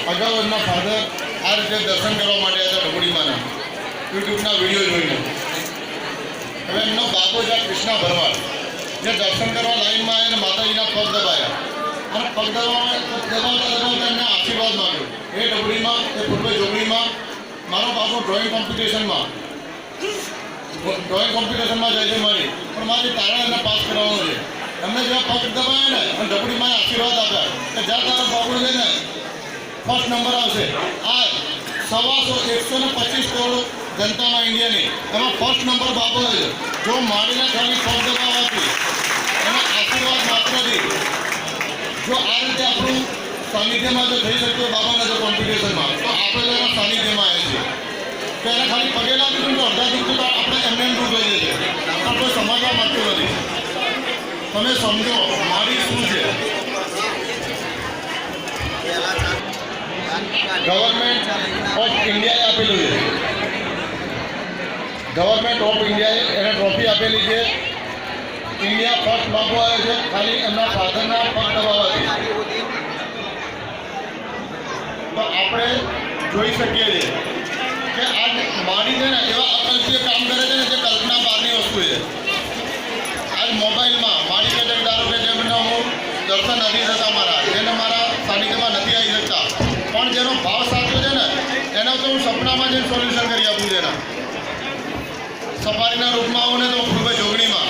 અગાઉ એમના ફાધર આ રીતે દર્શન કરવા માટે હતા ઢબુડીમાંના યુટ્યુબના વિડીયો જોઈને. હવે એમનો બાબો છે કૃષ્ણા ભરવાડ, જે દર્શન કરવા લાઈનમાં આવીને માતાજીના પગ દબાયા અને પગ દબાવતા એમને આશીર્વાદ માંગ્યો. એ ઢબુડીમાં એ પૂર્વ જોગણીમાં મારો બાબો ડ્રોઈંગ કોમ્પિટિશનમાં જાય છે મારી, પણ મારી તારા એને પાસ કરવાનો છે. એમને જેવા પગ દબાયા ને અને ઢબુડીમાં આશીર્વાદ આપ્યા કે જ્યાં તારો બાબુ છે ને ફર્સ્ટ નંબર આવશે. આ 125 કરોડ જનતામાં ઇન્ડિયાની એમાં ફર્સ્ટ નંબર બાબો છે. જો મારીને ખાલી પગ દબાવવાથી એના આશીર્વાદ માત્રથી જો આ રીતે આપણું સાનિધ્યમાં જો થઈ શકતું બાબાના જો કોમ્પિટિશનમાં, તો આપણે એના સાનિધ્યમાં આવે છે. તો એને ખાલી પગે લાગીશું તો અડધા દુઃખ તો આપણે એમને એમ દૂર લઈ જશે. આપણે કોઈ સમજવા માંગતું નથી. તમે સમજો મારી શું છે. ગવર્મેન્ટ ઓફ ઇન્ડિયાએ આપેલું છે. ગવર્મેન્ટ ઓફ ઇન્ડિયાએ એને ટ્રોફી આપેલી છે. ઇન્ડિયા ફર્સ્ટ બાબુ આવે છે ખાલી એમના ફાધરના પગ દબાવવાથી. તો આપણે જોઈ શકીએ છીએ કે આ મારી છે ને એવા અકલ્પીય કામ કરે છે ને જે કલ્પના બહારની વસ્તુ છે. આજ મોબાઈલમાં મારી કે ધારો કે જેમને હું દર્શન નથી થતા મારા, જેને મારા સાનિધ્યમાં નથી આવી શકતા, પણ જેનો ભાવ સાચો છે ને એનો તો હું સપનામાં જઈને સોલ્યુશન કરી આપું છું. એના સફારીના રૂપમાં આવું ને તો ખૂબ જ જોગણીમાં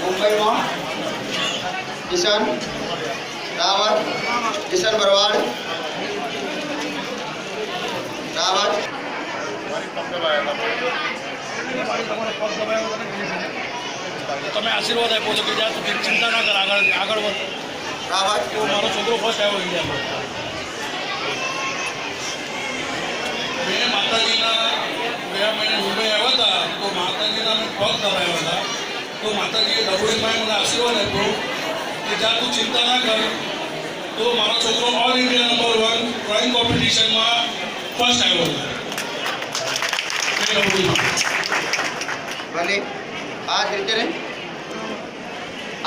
મુંબઈમાં કિશન રાવત, કિશન ભરવાડ રાવત. તમે આશીર્વાદ આપ્યો છો કે જ્યાં તું ચિંતા ના કર, આગળ વધ. રાવત તો મારો છોકરો ફર્સ્ટ આવ્યો ઇન્ડિયામાં. મેં માતાજીના ગયા મહિને મુંબઈ આવ્યા હતા તો માતાજીના મેં પગ દબાવ્યા હતા. તો માતાજીએ ઢબુડીમાં મને આશીર્વાદ આપ્યો કે જ્યાં તું ચિંતા ના કર, તો મારો છોકરો ઓલ ઇન્ડિયા નંબર 1 ડ્રોઈંગ કોમ્પિટિશનમાં ફર્સ્ટ આવ્યો હતો ઢબુડીમાં. ભલે આ જ રીતે ને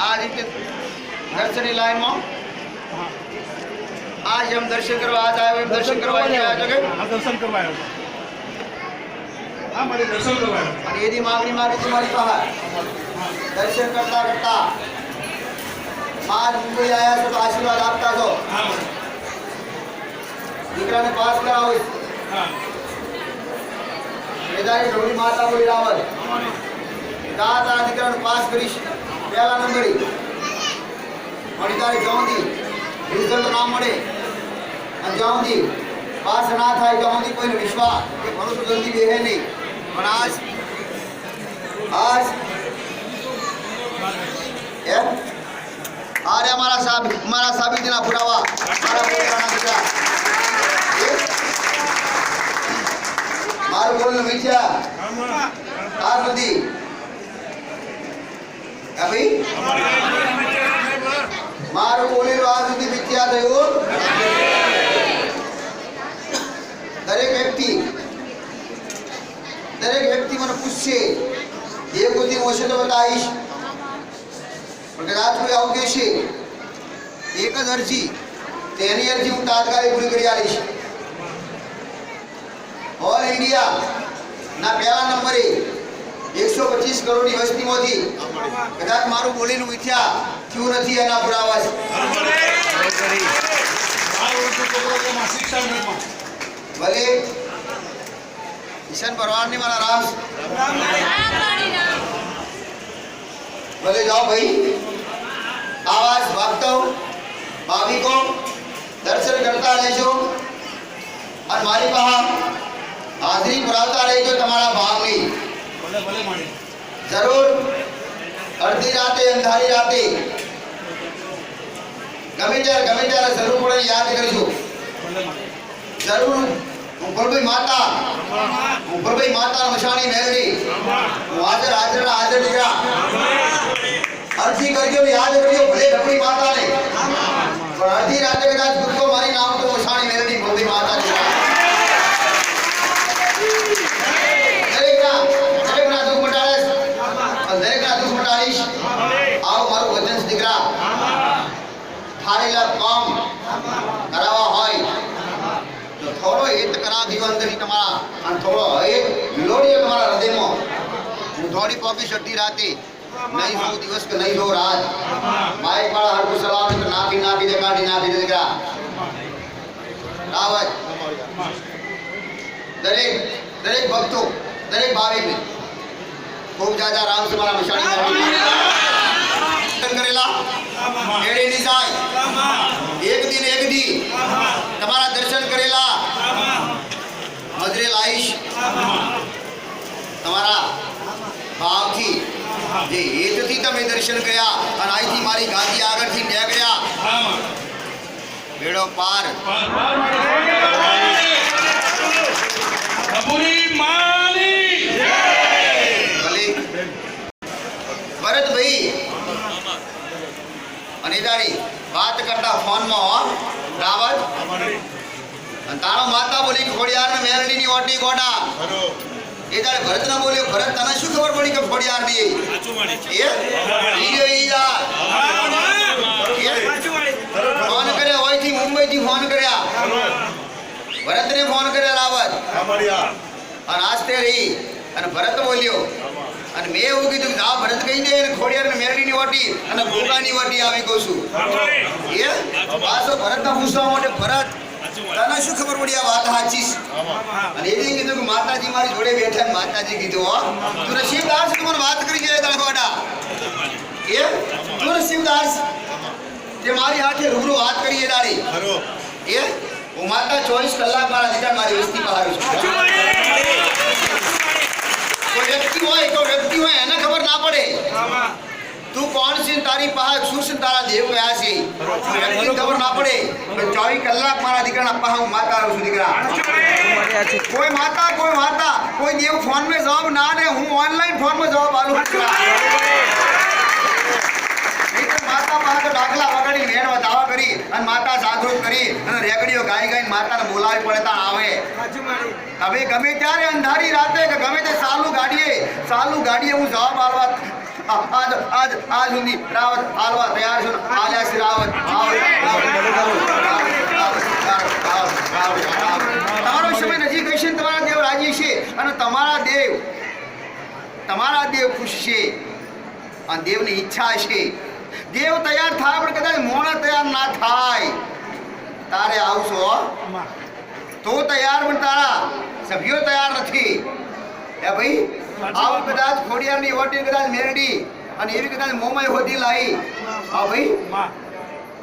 આ રીતે દર્શનની લાઈનમાં આજ हम दर्शन કરવા આજ આવ્યો, દર્શન કરવા આવ્યા છો કે આ દર્શન કરવા આવ્યો હતો. હા, મારે દર્શન કરવા આવ્યો. અને એની માંગણી મારી તમારી પાસે દર્શન કરતા કરતા આજ મુંબઈ આવ્યા છો તો આશીર્વાદ આપતા છો. હા દીકરાને પાસ કરાવો. હા મેદાની ઢોળી માતા બોલી રાવલ તારા દીકરાને પાસ કરીશ પહેલા નંબરે. મળી તારી જવાની રિઝલ્ટ ના મળે અને જવાની પાસ ના થાય જવાની કોઈને વિશ્વાસ કે ભણું તો જલ્દી બેહે નહીં. પણ આજ એમ આરે મારા સાબિતીના પુરાવા મારા પોતાના દીકરા મારું બોલનું મિથ્યા આ સુધી ભાઈ મારું બોલેલું આ સુધી મિથ્યા થયું. દરેક વ્યક્તિ મને પૂછશે એ બુદ્ધિ હશે તો બતાવીશ, પણ કદાચ કોઈ આવું કહેશે એક જ અરજી તેની અરજી હું તાત્કાલિક પૂરી કરી આવીશ. ઓલ ઇન્ડિયા ના પહેલા નંબરે 125 કરોડની વસ્તીમાંથી કદાચ મારું બોલેલું મિથ્યા થયું નથી એના પુરાવા છે. ભલે કિશન ભરવાડની મારા રામ ભલે જાઓ ભાઈ. આવાજ ભક્તો ભાવિકો દર્શન કરતા રહેજો અને મારી પાસે હાજરી પુરાવતા રહેજો તમારા ભાવની. જરૂર અડધી રાતે અંધારી રાતે ગમે ત્યારે જરૂર પડે યાદ કરજો. જરૂર ઉંબરભાઈ માતા મશાણી મેલડી હું હાજર દીકરા અરજી કરજો યાદ કરજો. ભલે ઢબુડી માતાને પણ અડધી રાતે કદાચ દુઃખો મારી નામ તો મશાણી મેલડી ભોળી માતા દીકરા દરેકના દુઃખ મટાડીશ ધારેલા કામ કરાવવા હોય તો થોડો હેત કરા દીવો અંદરથી તમારા અને થોડો હેત વિલોડીએ તમારા હૃદયમાં હું થોડી પોકી શક્તિ રાતે નહીં જોઉં દિવસ કે નહીં જોઉં રાત માઇક વાળા હરકુ સલામ તો નાખી દે કાઢી નાખી દે દીકરા રાવત દરેક ભક્તો દરેક ભાવિક ખૂબ જાજા રામ તમારા મશાળી કરેલા એડી ની જાય એક દી તમારા દર્શન કરેલા મજરે લાઈશ તમારા ભાવથી જે હેતથી તમે દર્શન કર્યા અને અહીંથી મારી ગાદી આગળથી નીકળ્યા બેડો પાર ભરતભાઈ અને દાડી વાત કરતા ફોનમાં રાવત અને તારો માતા બોલી ખોડિયાર ને મેરડીની ઓટી ગોડા એ દાડે ભરત ના બોલ્યો ભરત તને શું ખબર પડી કે ખોડિયાર ની ફોન કર્યા હોય થી મુંબઈ થી ફોન કર્યા ભરત ને ફોન કર્યા રાવત અને આસ્તે રહી અને ભરત બોલ્યો અને મેં એવું કીધું કે આ ભરત કહી દે અને ખોડિયાર ને મેરડીની વાટી અને ભોગાની વાટી આવી કહું છું એ પાછો ભરતના પૂછવા માટે ભરત તને શું ખબર પડી આ વાત સાચી અને એને કીધું કે માતાજી મારી જોડે બેઠા ને માતાજી કીધું હો તું નસીબદાર છે મને વાત કરી જાય તારા ગોડા એ તું નસીબદાર તે મારી હાથે રૂબરૂ વાત કરી એ દાડી એ હું માતા 24 કલાક મારા દીકરા મારી વસ્તી બહાર છું કોઈ વ્યક્તિ હોય એને ખબર ના પડે તું કોણ છે તારી પાસે શું છે તારા દેવ કયા છે વ્યક્તિને ખબર ના પડે 24 કલાક મારા દીકરાના પાસે હું માતા રહું છું દીકરા કોઈ માતા કોઈ દેવ ફોન में જવાબ ના દે હું ઓનલાઈન ફોન में જવાબ આલું માતા પાસે દાખલા વગાડી મેણ દાવા કરી અને માતા જાગૃત કરી અને રેગડીઓ ગાઈ માતાને બોલાવી પડે તા આવે હવે ગમે ત્યારે અંધારી રાતે કે ગમે તે સાલુ ગાડીએ હું જવાબ આલવા આજ સુધી રાવત આલવા તૈયાર છું આલ્યા શ્રી રાવત તમારો સમય નજીક હશે તમારા દેવ રાજી છે અને તમારા દેવ ખુશ છે અને દેવની ઈચ્છા છે દેવ તૈયાર થાય પણ કદાચ મોણા તૈયાર ના થાય તારે આવશો તો તૈયાર પણ તારા સભ્યો તૈયાર નથી એ ભાઈ આવ કદાચ ખોડિયારની ઓટી કદાચ મેરડી અને એવી કદાચ મોમાઈ હોતી લાઈ હા ભાઈ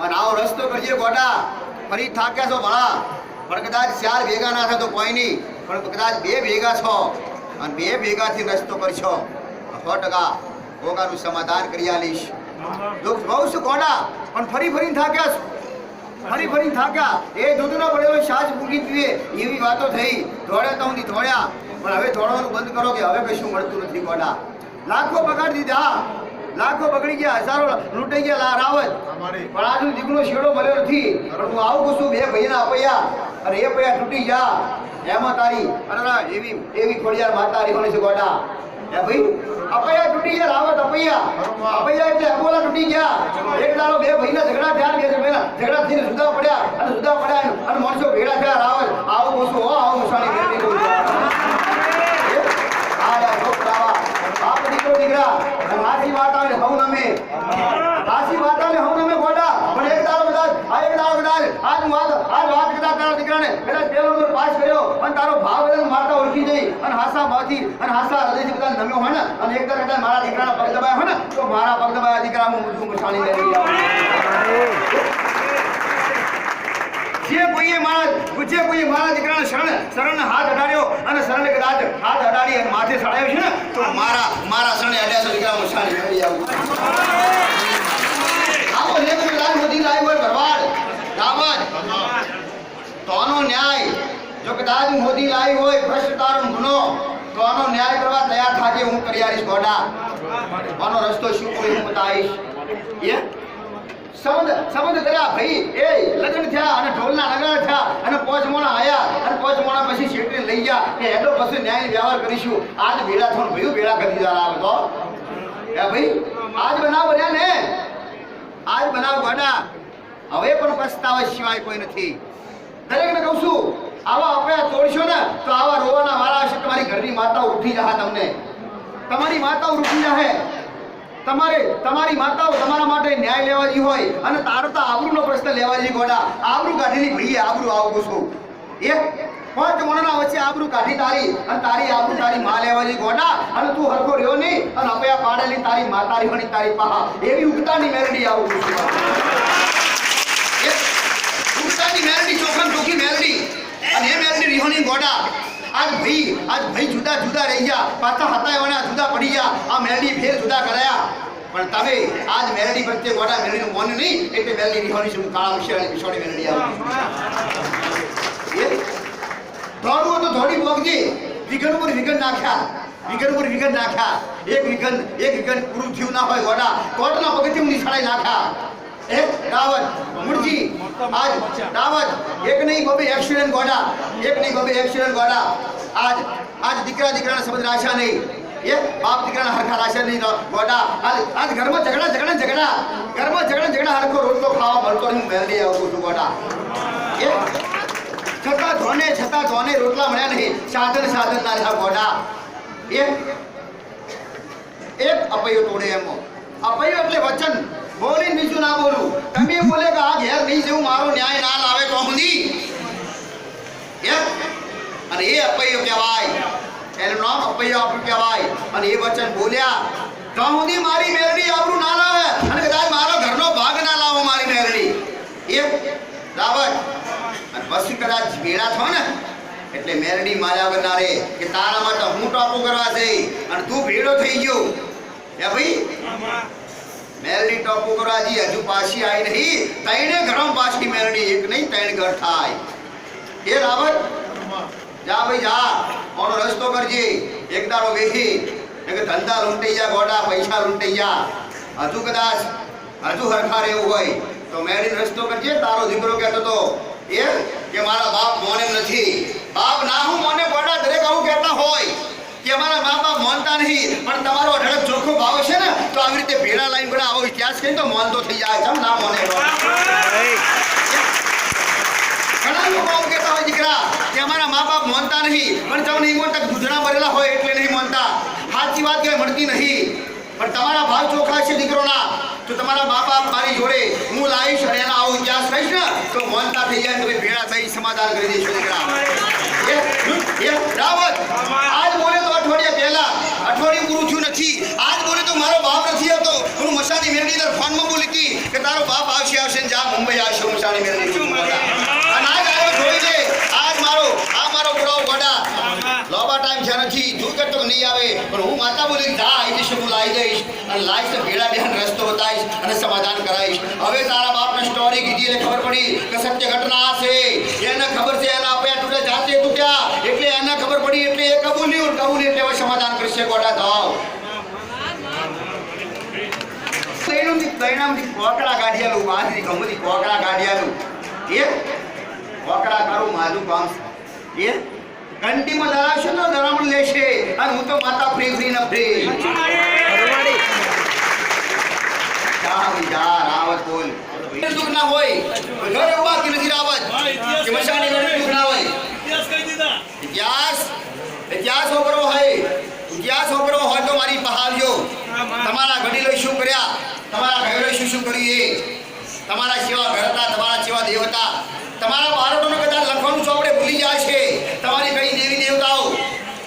અને આવો રસ્તો કરજે ગોડા ફરી થાક્યા છો ભણા પણ કદાચ 4 ભેગા ના થાય તો કોઈ નહીં પણ કદાચ 2 ભેગા છો અને 2 ભેગાથી રસ્તો કરશો 100% ભોગાનું સમાધાન કરી આલીશ દુઃખ બહુ છું ગોડા પણ ફરીને થાક્યા છો ફરી થાક્યા એ દૂધનો પડેલો સાજ પૂગી પીએ એવી વાતો થઈ દોડ્યા તો હું દોડ્યા પણ હવે દોડવાનું બંધ કરો કે હવે કશું મળતું નથી ગોડા લાખો બગાડી દીધા લાખો બગડી ગયા હજારો લૂંટાઈ ગયા રાવત પણ આજુ દીકરો શેડો મળ્યો નથી પણ હું આવું છું 2 ભાઈના અપૈયા અને એ પૈયા તૂટી જા એમાં તારી અને એવી ખોડિયાર માતા રીવાની છે ગોડા એ ભાઈ અપૈયા તૂટી ગયા રાવત અપૈયા એટલે અબોલા તૂટી ગયા એક દાડો 2 ભાઈના ઝઘડા થયા 2 ભાઈના ઝઘડા થઈને જુદા પડ્યા અને માણસો ભેડા થયા રાવત આવું બોસું હો આવું મુસાણી કરી દીધું દીકરા હાસી વાત આવે હવ નમે ગોડા પણ એક દાડો કદાચ આજ વાત કદાચ તારા દીકરાને કદાચ પહેલો નંબર પાસ કર્યો અને તારો ભાવ બદલ મારતા ઓળખી જઈ અને હાસા ભાવથી અને હાસા હૃદયથી બધા નમ્યો હોય ને અને એક દાડો કદાચ મારા દીકરાના પગ દબાયા હોય ને તો મારા પગ દબાયા દીકરા હું મુસાણી લઈ આવું જે કોઈએ મારા દીકરાને શરણ હાથ અડાડ્યો અને શરણે કદાચ હાથ અડાડી અને માથે ચડાવ્યો છે ને તો મારા શરણે અડ્યા દીકરા મુસાણી લઈ આવું આવો લેખ લાલ મોદી લાઈ હોય ભરવાડ દાવત તોનો ન્યાય જો કદાચ મોદી લાઈ હોય ભ્રષ્ટાચારનો ગુનો તો આનો ન્યાય કરવા તૈયાર થાજે હું કરી આવીશ ગોડા આનો રસ્તો શું કોઈ હું બતાવીશ એ સંબંધ કર્યા ભાઈ એ લગ્ન થયા અને ઢોલના નગારા થયા અને 5 મોણા આયા અને 5 મોણા પછી શેઠને લઈ ગયા કે એડો પછી ન્યાય વ્યવહાર કરીશું આજ ભેડા થવાનું ભયું ભેડા કરી દીધા આવે તો એ ભાઈ આજ બનાવ બન્યા ને આજ બનાવ ગોડા હવે પણ પસ્તાવા સિવાય કોઈ નથી. દરેકને કહું છું, આવા અપયા તોડશો ને તો આવા રોવાના વાળા હશે. તમારી ઘરની માતાઓ ઉઠી જશે. તમને તમારી માતાઓ ઉઠી જશે. તમારી માતાઓ તમારા માટે ન્યાય લેવાજી હોય અને તારતા આબરૂનો પ્રશ્ન લેવાજી ગોડા આબરૂ કાઢીની ભાઈએ આબરૂ આવું છું. એક પાંચ મણના વચ્ચે આબરૂ કાઢી તારી અને તારી આબરૂ તારી માં લેવાજી ગોડા અને તું હરખો રહ્યો નહીં અને અપયા પાડેલી તારી માતા રીહણી તારી પાહા એવી ઉગતાની મેરડી આવું છું. ઉગતાની મેરડી ચોખમ ચોખી મેરડી અને એ મેરડી રીહણી ગોડા આજ ભાઈ જુદા જુદા રહી ગયા. પાછા હતા એવાના જુદા પડી ગયા. આ મેરડી ફેર જુદા કરાયા. પણ તમે આજ મેરડી પ્રત્યે ગોડા મેરડીનું મોન નહીં એટલે મેરડી રીહણી છું. કાળા વિશાળી વિશાળી મેરડી આવું દોડવું તો દોડી બોગજી. વિઘન ઉપર વિઘન નાખ્યા. એક વિઘન પૂરું થયું ના હોય ગોડા કોટના પગથી નિશાળાઈ નાખ્યા. એક દાવત મુરજી આજ દાવત એક નહીં બબે એક્સિડન્ટ ગોડા આજ દીકરાના સંબંધ રાશા નહીં. એક બાપ દીકરાના હરખા રાશા નહીં ગોડા આજ ઘરમાં ઝઘડા હરખો રોટલો ખાવા મળતો નહીં. મેરડી આવું છું ગોડા. છતાં ધોને રોટલા મળ્યા નહીં. સાધન ના રહ્યા ગોડા. એક અપૈયો તોડે એમો. અપૈયો એટલે વચન બોલીને બીજું ના બોલું. તમે બોલે કે આ ઘેર નહીં જેવું મારો ન્યાય ના લાવે તો સુધી અને એ અપૈયો કહેવાય. એનું નામ અપૈયો આપણું કહેવાય. અને એ વચન બોલ્યા તો સુધી મારી મેરડી આપણું ના લાવે અને કદાચ મારો ઘરનો ભાગ ના લાવો મારી મેરડી. એક રાવત અને પછી કદાચ ભેળા થો ને એટલે મેરડી માર્યા વગર ના રે કે તારા માટે હું ટોપો કરવા છે અને તું ભેળો થઈ ગયો. હે ભાઈ મેરડી ટોપો કરવા જી હજુ પાછી આવી નહીં. તૈણે ઘરમાં પાછી મેરડી એક નહીં તૈણ ઘર થાય. એ રાવત જા ભાઈ જા ઓનો રસ્તો કરજે. એક દાડો વેહી કે ધંધા લૂંટાઈ જા ગોડા પૈસા લૂંટાઈ જા. હજુ કદાચ હરખા રહેવું હોય તો મેરડી રસ્તો કરજે. તારો દીકરો કહેતો તો એ કે મારા બાપ મોને નથી. બાપ ના હું મોને ગોડા દરેક આવું કહેતા હોય કે અમારા મા બાપ માનતા નહીં પણ તમારો અઢળક ચોખ્ખો ભાવ છે ને તો આવી રીતે ભેળા લાઈન ગોડા આવો ઇતિહાસ કહી તો મોન તો થઈ જાય. જમ ના મોને ઘણા લોકો આવું કહેતા હોય દીકરા કે અમારા મા બાપ માનતા નહીં પણ જમ નહીં મોનતા ગુજરા ભરેલા હોય એટલે નહીં માનતા. સાચી વાત કઈ મળતી નહીં પણ તમારા ભાવ ચોખ્ખા છે દીકરોના તો તમારા મા બાપ મારી જોડે હું લાવીશ અને એના આવો ઇતિહાસ કહીશ ને તો મોનતા થઈ જાય તો ભેળા થઈ સમાધાન કરી દઈશું દીકરા. રાવત આજ બોલે તો અઠવાડિયા પૂરું થયું નથી. આજ બોલે તો મારો બાપ નથી આવતો. હું મસાની મેરડી દર ફોનમાં બોલી હતી કે તારો બાપ આવશે જા મુંબઈ આવશે મસાની મેરડી અને આજ આવ્યો જોઈ લે. આજ મારો પુરાવો ગોડા લોબા ટાઈમ છે નથી તું કરતો નહીં આવે પણ હું માતા બોલી જા આવી જશે હું લાવી દઈશ અને લાવીશ તો ભેળા બેહન રસ્તો બતાવીશ અને સમાધાન કરાવીશ. હવે તારા બાપને સ્ટોરી કીધી એટલે ખબર પડી કે સત્ય ઘટના છે. એને ખબર છે એના અપયા તૂટે જાતે તૂટ્યા એટલે એને ખબર પડી એટલે એ કબૂલ્યું એટલે હવે સમાધાન કરશે ગોડા થાવ. પરિણામથી કોકડા કાઢ્યાલું બાજરી ગમતી કોકડા કાઢ્યાલું એ કોકડા કાઢું માજું કામ એ ઘંટીમાં ધરાવશે તો ધરામણ લેશે અને હું તો માતા ફ્રી ન ફ્રી. રાવત બોલ દુઃખ ના હોય ઘર એવું બાકી નથી. રાવત કે મશાની દુઃખ ના હોય. ઇતિહાસ ઓગળો હોય તો મારી પહાવ્યો તમારા વડીલોએ શું કર્યા તમારા ઘરોએ શું કર્યું. તમારા સેવા ઘર હતા તમારા સેવા દેવ હતા. તમારા બાળકોને કદાચ લખવાનું ચોપડે ભૂલી જાય છે. તમારી કઈ દેવી દેવતાઓ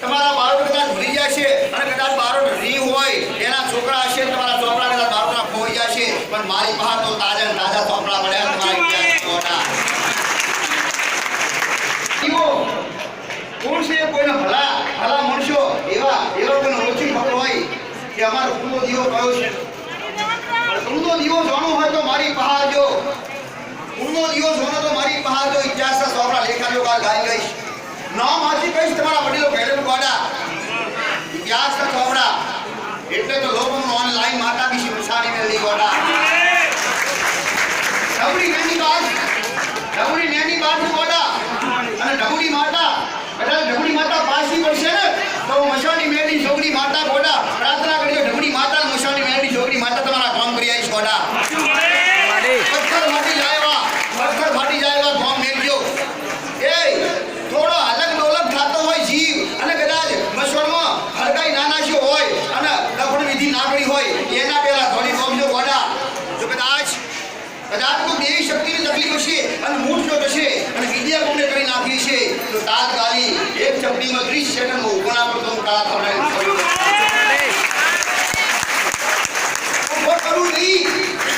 તમારા બાળકો કદાચ ભૂલી જાય છે અને કદાચ બાળક રી હોય એના છોકરા હશે તમારા ચોપડા કદાચ બાળકના ખોઈ જશે પણ મારી પાસે તો તાજા ચોપડા પડ્યા તમારી કોણ છે કોઈને ભલા માણસો એવા કોઈને ઓછી ખબર હોય કે અમારો કુંડો દીવો કયો છે. કુંડો દીવો જોવાનો હોય તો મારી પહાજો ઇતિહાસના ચોપડા લેખાજો ગાઈ ગઈશ. નામ હાથી કહીશ તમારા વડીલો કહેલું ગોડા ઇતિહાસના ચોપડા એટલે તો લોકોનું ઓનલાઈન માતા બી શિવસાની મેળવી ગોડા. ડબુડી નેની બાદ ગોડા અને ડબુડી માતા પાછી પડશે ને તો મશાની મેળવી છોકરી માતા ગોડા પ્રાર્થના કરજો. ડબુડી માતા મશાની મેળવી છોકરી માતા તમારા કામ કરી આવીશ ગોડા. પથ્થર માટી લાવ્યા કદાચ કોઈ દેવી શક્તિની તકલીફ હશે અને મૂઠ જો થશે અને વિદ્યા કોને કરી નાખી છે તો તાત્કાલિક એક ચપટીમાં 30 સેકન્ડમાં ઉભા પર તો કાળા થવડાવી કરું નહીં,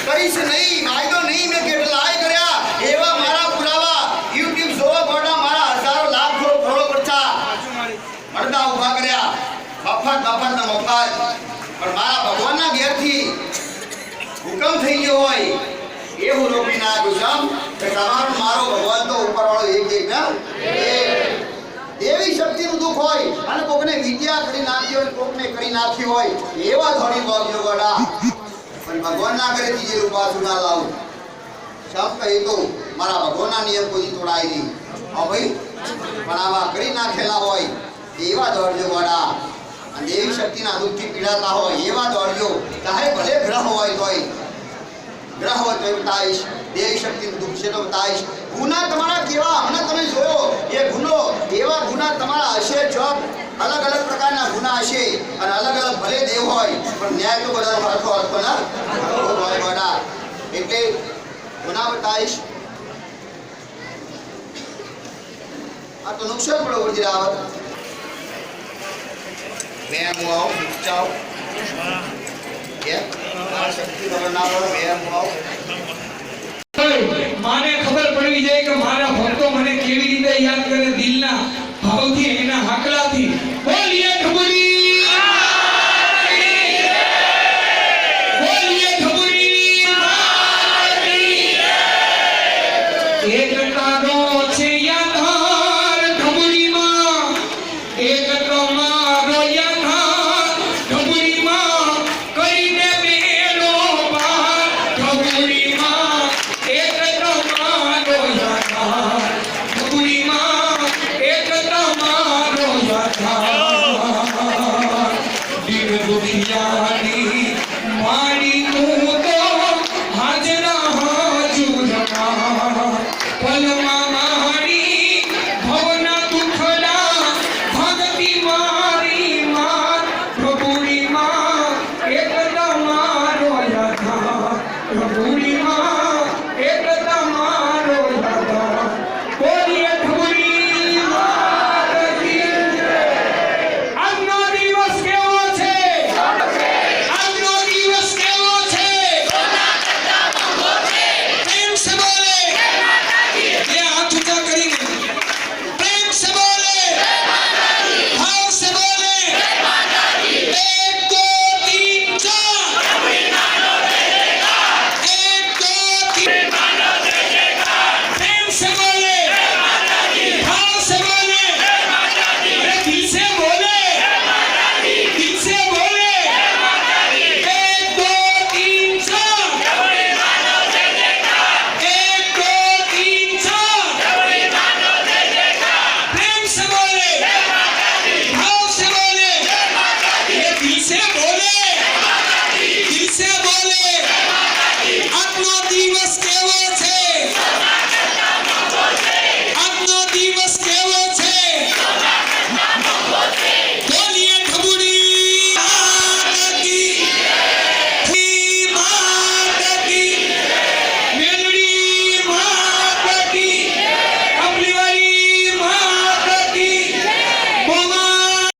કરીશ નહીં, વાયદો નહીં, મેં કેટલાય કર્યા એવા મારા પુરાવા યુટ્યુબ જોવા ગોડા મારા હજારો લાખો કરોડો ખર્ચા મળતા ઉભા કર્યા મફત પણ મારા ભગવાનના ઘેરથી હુકમ થઈ ગયો હોય એવું રોકી નાખ્યું છે કે તમારો મારો ભગવાન તો ઉપરવાળો એક ના દેવી શક્તિનું દુઃખ હોય અને કોકને વિદ્યા કરી નાખી હોય કોકને કરી નાખી હોય એવા થોડી ભાગ્યો ગોડા પણ ભગવાન ના કરે ત્રીજે રૂપા સુના લાવું સબ કહી તો મારા ભગવાનના નિયમ કોઈ તોડાય નહીં હા ભાઈ પણ આવા કરી નાખેલા હોય એવા દોડજો ગોડા અને દેવી શક્તિના દુઃખથી પીડાતા હોય એવા દોડજો ચાહે ભલે ગ્રહ હોય તોય ગ્રહ હોય તો બતાવીશ દેવી શક્તિનું દુઃખ છે તો બતાવીશ ગુના તમારા કેવા હમણાં તમે જોયો એ ગુનો એવા ગુના તમારા હશે જોબ અલગ અલગ પ્રકારના ગુના હશે અને અલગ અલગ ભલે દેવ હોય પણ ન્યાય તો બધાનો હરખો ના હોય ગોડા એટલે ગુના બતાવીશ આ તો નુકસાન પડો ઉડી આવત મેં હું આવું ચાવ કે શક્તિ ખબર ના પડે મેં હું આવું માને ખબર પડવી જોઈએ કે